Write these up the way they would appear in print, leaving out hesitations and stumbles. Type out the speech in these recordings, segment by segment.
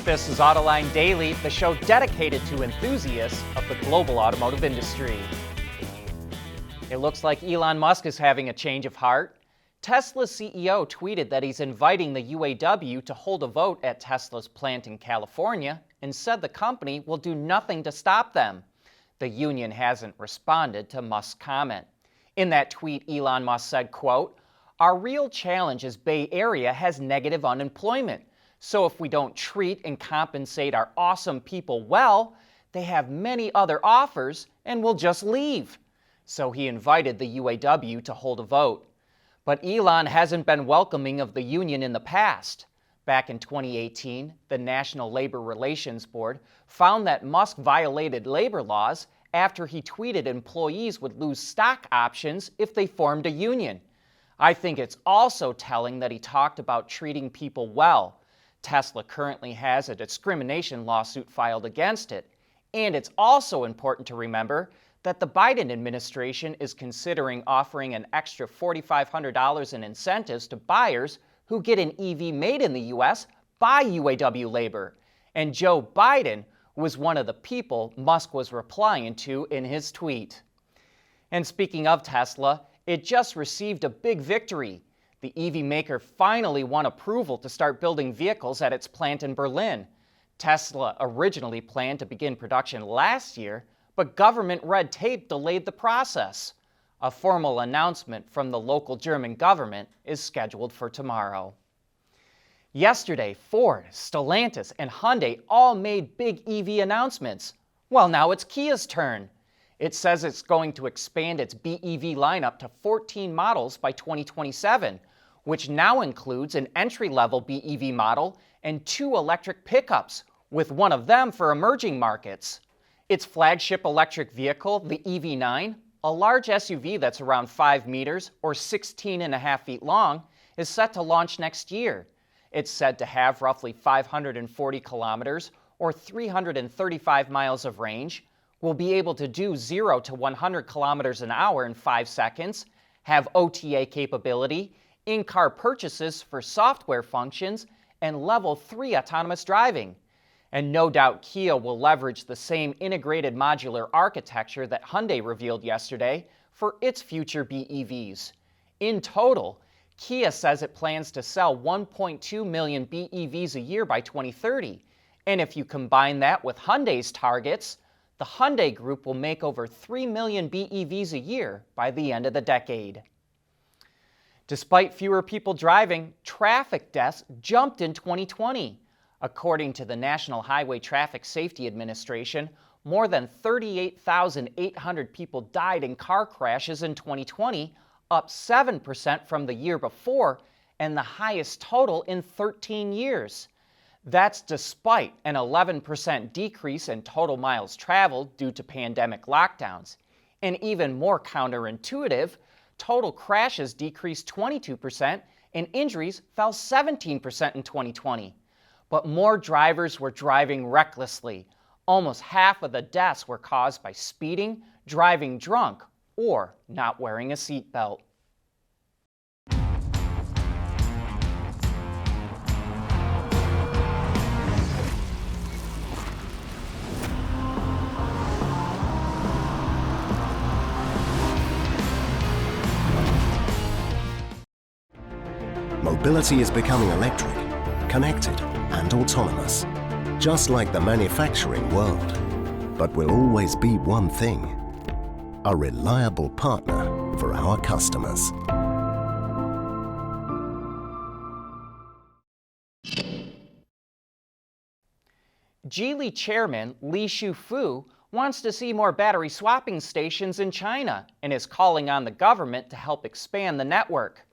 This is Autoline Daily, the show dedicated to enthusiasts of the global automotive industry. It looks like Elon Musk is having a change of heart. Tesla's CEO tweeted that he's inviting the UAW to hold a vote at Tesla's plant in California and said the company will do nothing to stop them. The union hasn't responded to Musk's comment. In that tweet, Elon Musk said, quote, "Our real challenge is Bay Area has negative unemployment. So if we don't treat and compensate our awesome people well, they have many other offers and will just leave." So he invited the UAW to hold a vote. But Elon hasn't been welcoming of the union in the past. Back in 2018, the National Labor Relations Board found that Musk violated labor laws after he tweeted employees would lose stock options if they formed a union. I think it's also telling that he talked about treating people well. Tesla currently has a discrimination lawsuit filed against it. And it's also important to remember that the Biden administration is considering offering an extra $4,500 in incentives to buyers who get an EV made in the U.S. by UAW labor. And Joe Biden was one of the people Musk was replying to in his tweet. And speaking of Tesla, it just received a big victory. The EV maker finally won approval to start building vehicles at its plant in Berlin. Tesla originally planned to begin production last year, but government red tape delayed the process. A formal announcement from the local German government is scheduled for tomorrow. Yesterday, Ford, Stellantis, and Hyundai all made big EV announcements. Well, now it's Kia's turn. It says it's going to expand its BEV lineup to 14 models by 2027, which now includes an entry-level BEV model and 2 electric pickups, with one of them for emerging markets. Its flagship electric vehicle, the EV9, a large SUV that's around 5 meters or 16.5 feet long, is set to launch next year. It's said to have roughly 540 kilometers or 335 miles of range, will be able to do 0 to 100 kilometers an hour in 5 seconds, have OTA capability, in-car purchases for software functions, and level 3 autonomous driving. And no doubt Kia will leverage the same integrated modular architecture that Hyundai revealed yesterday for its future BEVs. In total, Kia says it plans to sell 1.2 million BEVs a year by 2030. And if you combine that with Hyundai's targets, the Hyundai Group will make over 3 million BEVs a year by the end of the decade. Despite fewer people driving, traffic deaths jumped in 2020. According to the National Highway Traffic Safety Administration, more than 38,800 people died in car crashes in 2020, up 7% from the year before, and the highest total in 13 years. That's despite an 11% decrease in total miles traveled due to pandemic lockdowns. And even more counterintuitive, total crashes decreased 22% and injuries fell 17% in 2020. But more drivers were driving recklessly. Almost half of the deaths were caused by speeding, driving drunk, or not wearing a seatbelt. Mobility is becoming electric, connected, and autonomous, just like the manufacturing world. But will always be one thing: a reliable partner for our customers. Geely chairman Li Shufu wants to see more battery swapping stations in China and is calling on the government to help expand the network.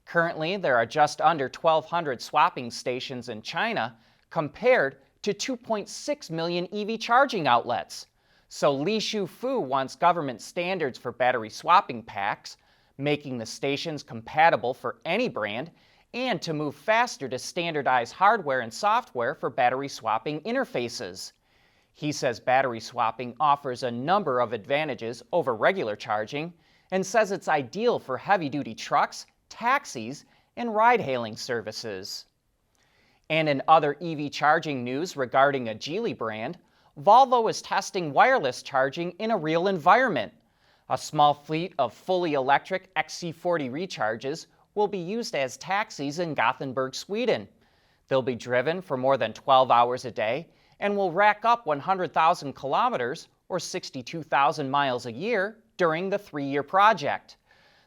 Currently, there are just under 1,200 swapping stations in China compared to 2.6 million EV charging outlets. So Li Shufu wants government standards for battery swapping packs, making the stations compatible for any brand, and to move faster to standardize hardware and software for battery swapping interfaces. He says battery swapping offers a number of advantages over regular charging and says it's ideal for heavy-duty trucks, taxis, and ride-hailing services. And in other EV charging news regarding a Geely brand, Volvo is testing wireless charging in a real environment. A small fleet of fully electric XC40 recharges will be used as taxis in Gothenburg, Sweden. They'll be driven for more than 12 hours a day and will rack up 100,000 kilometers or 62,000 miles a year during the 3-year project.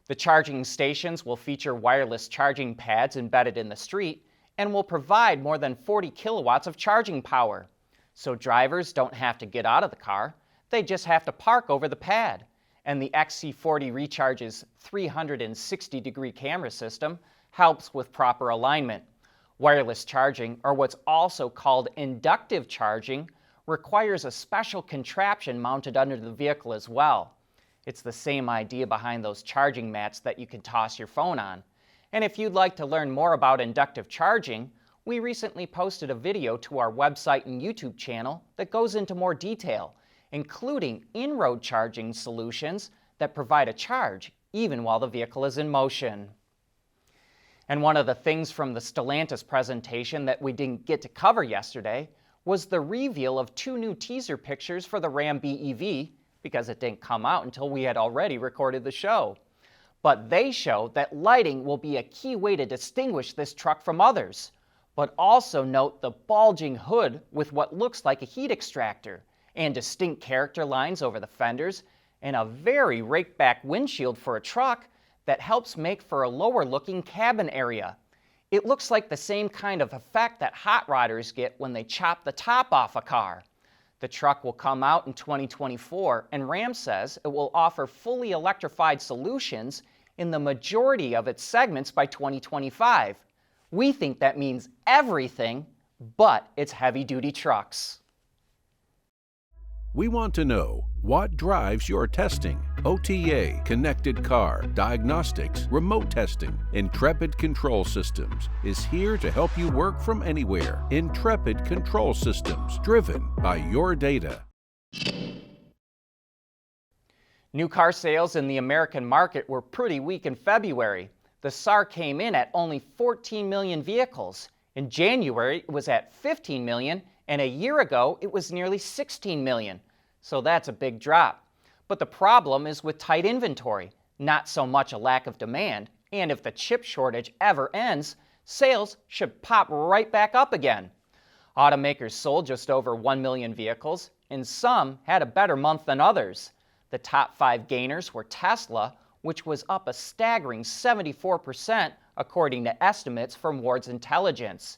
The charging stations will feature wireless charging pads embedded in the street and will provide more than 40 kilowatts of charging power. So drivers don't have to get out of the car, they just have to park over the pad. And the XC40 Recharge's 360-degree camera system helps with proper alignment. Wireless charging, or what's also called inductive charging, requires a special contraption mounted under the vehicle as well. It's the same idea behind those charging mats that you can toss your phone on. And if you'd like to learn more about inductive charging, we recently posted a video to our website and YouTube channel that goes into more detail, including in-road charging solutions that provide a charge even while the vehicle is in motion. And one of the things from the Stellantis presentation that we didn't get to cover yesterday was the reveal of 2 new teaser pictures for the Ram BEV, because it didn't come out until we had already recorded the show. But they show that lighting will be a key way to distinguish this truck from others. But also note the bulging hood with what looks like a heat extractor, and distinct character lines over the fenders, and a very raked-back windshield for a truck that helps make for a lower-looking cabin area. It looks like the same kind of effect that hot rodders get when they chop the top off a car. The truck will come out in 2024, and Ram says it will offer fully electrified solutions in the majority of its segments by 2025. We think that means everything but its heavy-duty trucks. We want to know what drives your testing. OTA, connected car, diagnostics, remote testing. Intrepid Control Systems is here to help you work from anywhere. Intrepid Control Systems, driven by your data. New car sales in the American market were pretty weak in February. The SAAR came in at only 14 million vehicles. In January, it was at 15 million, and a year ago, it was nearly 16 million. So that's a big drop. But the problem is with tight inventory, not so much a lack of demand, and if the chip shortage ever ends, sales should pop right back up again. Automakers sold just over 1 million vehicles, and some had a better month than others. The top 5 gainers were Tesla, which was up a staggering 74% according to estimates from Ward's Intelligence.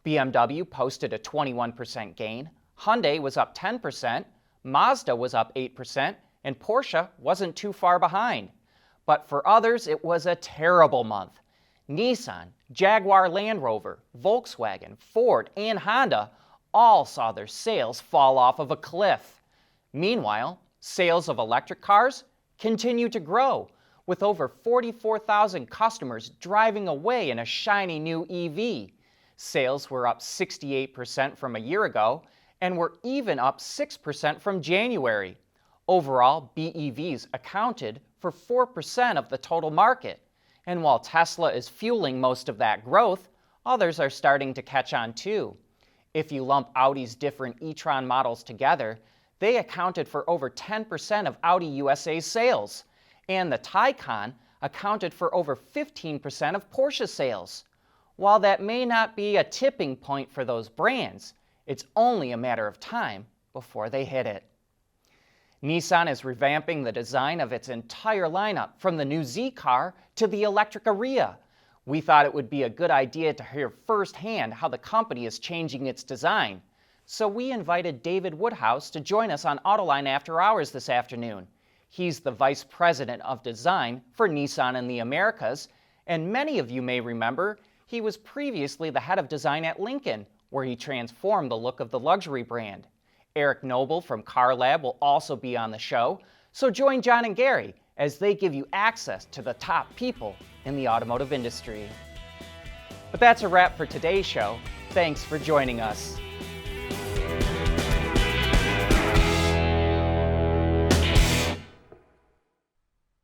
BMW posted a 21% gain, Hyundai was up 10%, Mazda was up 8%, and Porsche wasn't too far behind. But for others, it was a terrible month. Nissan, Jaguar Land Rover, Volkswagen, Ford, and Honda all saw their sales fall off of a cliff. Meanwhile, sales of electric cars continue to grow, with over 44,000 customers driving away in a shiny new EV. Sales were up 68% from a year ago, and were even up 6% from January. Overall, BEVs accounted for 4% of the total market. And while Tesla is fueling most of that growth, others are starting to catch on too. If you lump Audi's different e-tron models together, they accounted for over 10% of Audi USA's sales. And the Taycan accounted for over 15% of Porsche sales. While that may not be a tipping point for those brands, it's only a matter of time before they hit it. Nissan is revamping the design of its entire lineup, from the new Z car to the electric Ariya. We thought it would be a good idea to hear firsthand how the company is changing its design. So we invited David Woodhouse to join us on Autoline After Hours this afternoon. He's the Vice President of Design for Nissan in the Americas, and many of you may remember he was previously the head of design at Lincoln, where he transformed the look of the luxury brand. Eric Noble from Car Lab will also be on the show, so join John and Gary as they give you access to the top people in the automotive industry. But that's a wrap for today's show. Thanks for joining us.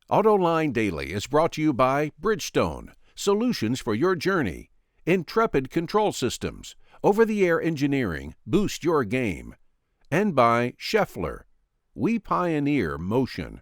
Autoline Daily is brought to you by Bridgestone, solutions for your journey. Intrepid Control Systems, Over-the-air engineering, boost your game. And by Scheffler. We pioneer motion.